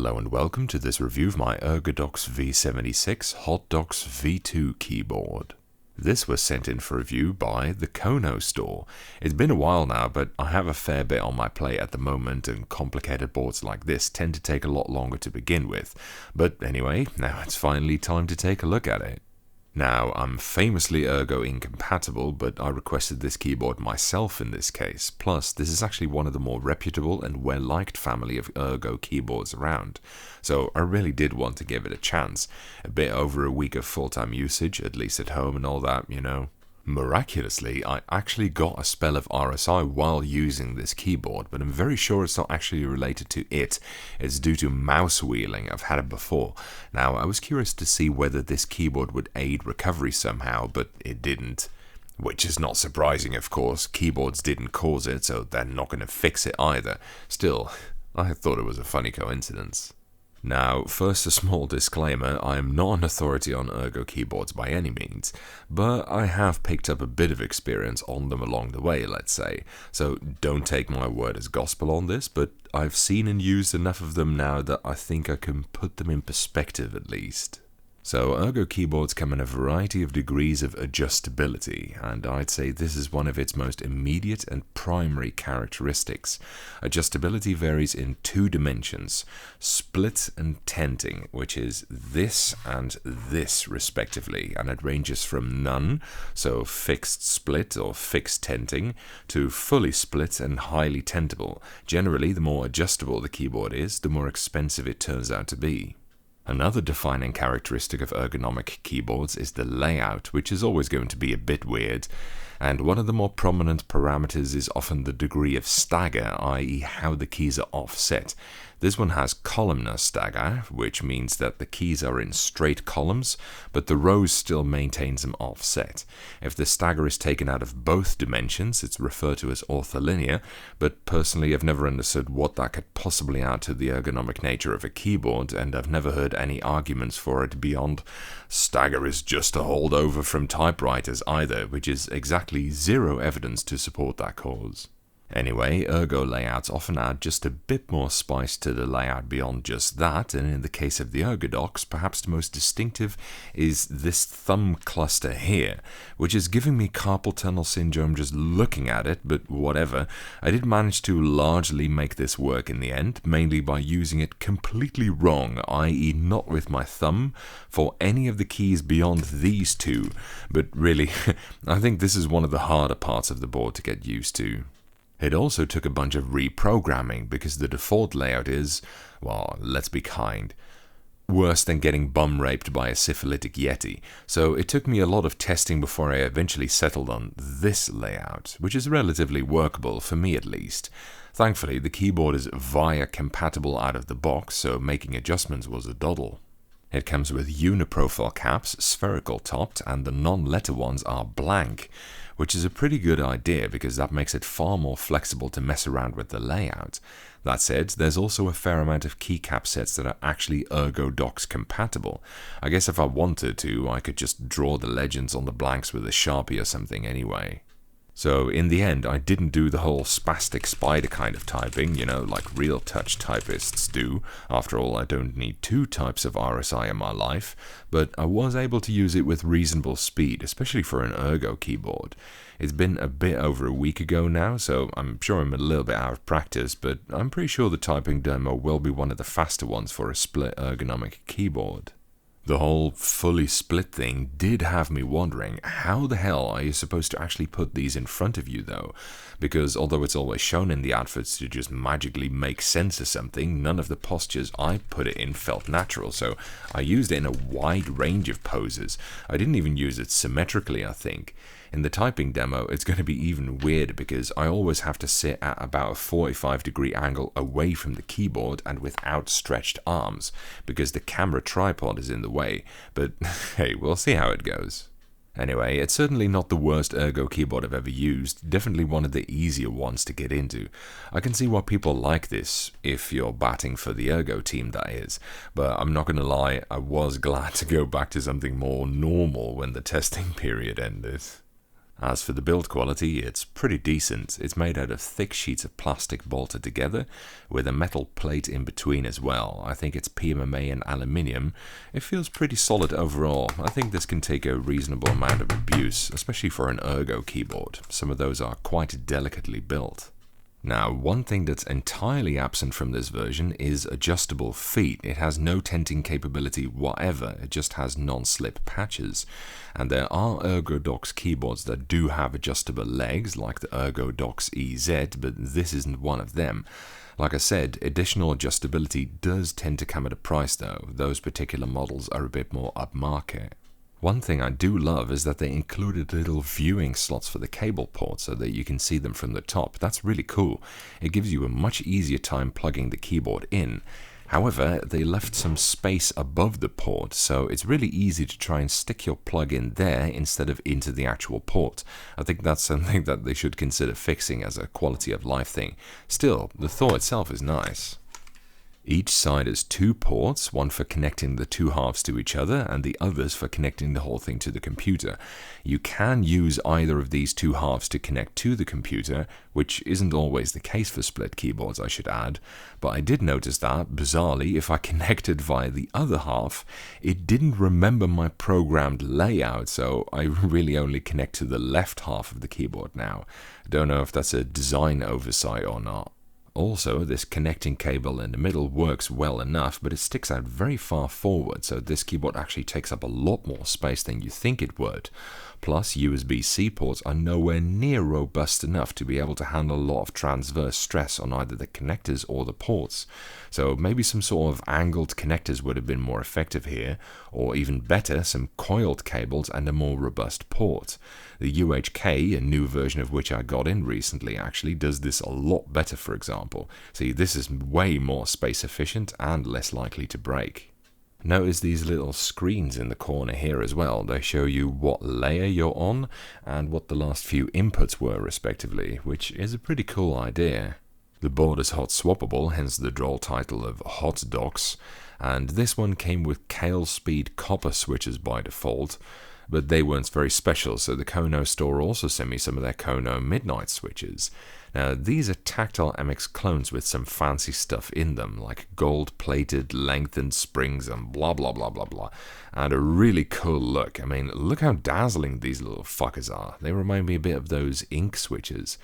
Hello and welcome to this review of my Ergodox v76 Hot Dox V2 keyboard. This was sent in for review by the Kono store. It's been a while now, but I have a fair bit on my plate at the moment, and complicated boards like this tend to take a lot longer to begin with. But anyway, now it's finally time to take a look at it. Now, I'm famously ergo incompatible, but I requested this keyboard myself in this case. Plus, this is actually one of the more reputable and well-liked family of ergo keyboards around. So I really did want to give it a chance. A bit over a week of full-time usage, at least at home and all that, you know. Miraculously, I actually got a spell of RSI while using this keyboard, but I'm very sure it's not actually related to it. It's due to mouse wheeling. I've had it before. Now, I was curious to see whether this keyboard would aid recovery somehow, but it didn't. Which is not surprising, of course. Keyboards didn't cause it, so they're not going to fix it either. Still, I thought it was a funny coincidence. Now, first a small disclaimer, I am not an authority on ergo keyboards by any means, but I have picked up a bit of experience on them along the way, let's say, so don't take my word as gospel on this, but I've seen and used enough of them now that I think I can put them in perspective at least. So, ergo keyboards come in a variety of degrees of adjustability, and I'd say this is one of its most immediate and primary characteristics. Adjustability varies in two dimensions, split and tenting, which is this and this respectively, and it ranges from none, so fixed split or fixed tenting, to fully split and highly tentable. Generally, the more adjustable the keyboard is, the more expensive it turns out to be. Another defining characteristic of ergonomic keyboards is the layout, which is always going to be a bit weird, and one of the more prominent parameters is often the degree of stagger, i.e. how the keys are offset. This one has columnar stagger, which means that the keys are in straight columns, but the rows still maintains them offset. If the stagger is taken out of both dimensions, it's referred to as ortholinear, but personally I've never understood what that could possibly add to the ergonomic nature of a keyboard, and I've never heard any arguments for it beyond stagger is just a holdover from typewriters either, which is exactly zero evidence to support that cause. Anyway, ergo layouts often add just a bit more spice to the layout beyond just that, and in the case of the Ergodox, perhaps the most distinctive is this thumb cluster here, which is giving me carpal tunnel syndrome just looking at it, but whatever. I did manage to largely make this work in the end, mainly by using it completely wrong, i.e. not with my thumb, for any of the keys beyond these two, but really, I think this is one of the harder parts of the board to get used to. It also took a bunch of reprogramming because the default layout is, well, let's be kind, worse than getting bum raped by a syphilitic yeti. So it took me a lot of testing before I eventually settled on this layout, which is relatively workable, for me at least. Thankfully, the keyboard is VIA compatible out of the box, so making adjustments was a doddle. It comes with uniprofile caps, spherical topped, and the non-letter ones are blank, which is a pretty good idea because that makes it far more flexible to mess around with the layout. That said, there's also a fair amount of keycap sets that are actually Ergodox compatible. I guess if I wanted to, I could just draw the legends on the blanks with a Sharpie or something anyway. So in the end, I didn't do the whole spastic spider kind of typing, you know, like real touch typists do. After all, I don't need two types of RSI in my life, but I was able to use it with reasonable speed, especially for an ergo keyboard. It's been a bit over a week ago now, so I'm sure I'm a little bit out of practice, but I'm pretty sure the typing demo will be one of the faster ones for a split ergonomic keyboard. The whole fully split thing did have me wondering, how the hell are you supposed to actually put these in front of you though? Because although it's always shown in the adverts to just magically make sense of something, none of the postures I put it in felt natural, so I used it in a wide range of poses. I didn't even use it symmetrically, I think. In the typing demo, it's going to be even weirder because I always have to sit at about a 45-degree angle away from the keyboard and with outstretched arms, because the camera tripod is in the way, but hey, we'll see how it goes. Anyway, it's certainly not the worst ergo keyboard I've ever used, definitely one of the easier ones to get into. I can see why people like this, if you're batting for the ergo team that is, but I'm not gonna lie, I was glad to go back to something more normal when the testing period ended. As for the build quality, it's pretty decent. It's made out of thick sheets of plastic bolted together, with a metal plate in between as well. I think it's PMMA and aluminium. It feels pretty solid overall. I think this can take a reasonable amount of abuse, especially for an ergo keyboard. Some of those are quite delicately built. Now, one thing that's entirely absent from this version is adjustable feet. It has no tenting capability whatever, it just has non-slip patches. And there are Ergodox keyboards that do have adjustable legs, like the Ergodox EZ, but this isn't one of them. Like I said, additional adjustability does tend to come at a price though. Those particular models are a bit more upmarket. One thing I do love is that they included little viewing slots for the cable ports so that you can see them from the top. That's really cool. It gives you a much easier time plugging the keyboard in. However, they left some space above the port, so it's really easy to try and stick your plug in there instead of into the actual port. I think that's something that they should consider fixing as a quality of life thing. Still, the thought itself is nice. Each side has two ports, one for connecting the two halves to each other and the others for connecting the whole thing to the computer. You can use either of these two halves to connect to the computer, which isn't always the case for split keyboards, I should add, but I did notice that, bizarrely, if I connected via the other half, it didn't remember my programmed layout, so I really only connect to the left half of the keyboard now. I don't know if that's a design oversight or not. Also, this connecting cable in the middle works well enough, but it sticks out very far forward, so this keyboard actually takes up a lot more space than you think it would. Plus, USB-C ports are nowhere near robust enough to be able to handle a lot of transverse stress on either the connectors or the ports. So maybe some sort of angled connectors would have been more effective here, or even better, some coiled cables and a more robust port. The UHK, a new version of which I got in recently, actually does this a lot better, for example. See, this is way more space efficient and less likely to break. Notice these little screens in the corner here as well. They show you what layer you're on and what the last few inputs were respectively, which is a pretty cool idea. The board is hot swappable, hence the droll title of Hot Dox, and this one came with Kale Speed copper switches by default, but they weren't very special, so the Kono store also sent me some of their Kono Midnight switches. Now, these are tactile MX clones with some fancy stuff in them, like gold-plated, lengthened springs and blah blah blah blah blah, and a really cool look. I mean, look how dazzling these little fuckers are. They remind me a bit of those ink switches.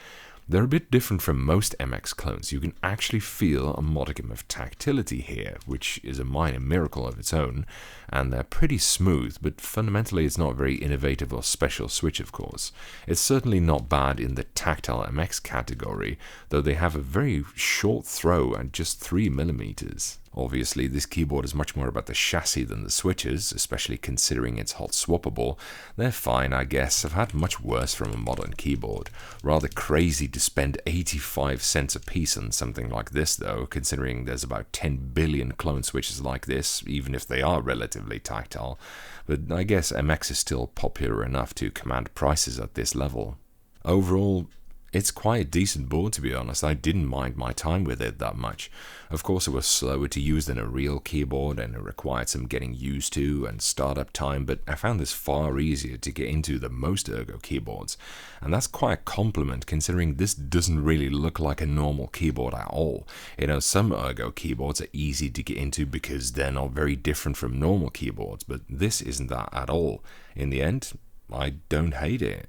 They're a bit different from most MX clones. You can actually feel a modicum of tactility here, which is a minor miracle of its own, and they're pretty smooth, but fundamentally it's not a very innovative or special switch, of course. It's certainly not bad in the tactile MX category, though they have a very short throw at just 3mm. Obviously, this keyboard is much more about the chassis than the switches, especially considering it's hot swappable. They're fine, I guess. I've had much worse from a modern keyboard. Rather crazy to spend 85 cents a piece on something like this, though, considering there's about 10 billion clone switches like this, even if they are relatively tactile. But I guess MX is still popular enough to command prices at this level. Overall, it's quite a decent board, to be honest. I didn't mind my time with it that much. Of course, it was slower to use than a real keyboard, and it required some getting used to and startup time, but I found this far easier to get into than most ergo keyboards. And that's quite a compliment, considering this doesn't really look like a normal keyboard at all. You know, some ergo keyboards are easy to get into because they're not very different from normal keyboards, but this isn't that at all. In the end, I don't hate it.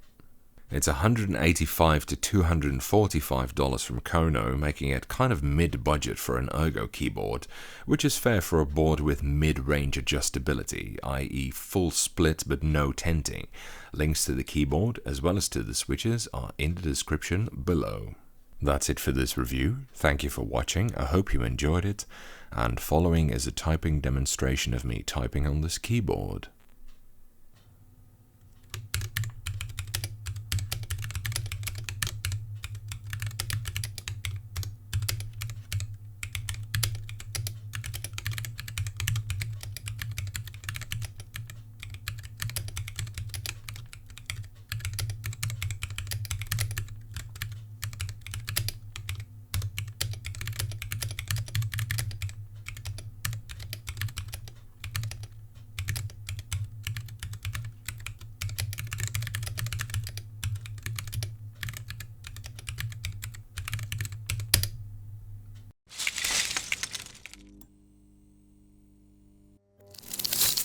It's $185 to $245 from Kono, making it kind of mid-budget for an ergo keyboard, which is fair for a board with mid-range adjustability, i.e. full split but no tenting. Links to the keyboard, as well as to the switches, are in the description below. That's it for this review. Thank you for watching, I hope you enjoyed it, and following is a typing demonstration of me typing on this keyboard.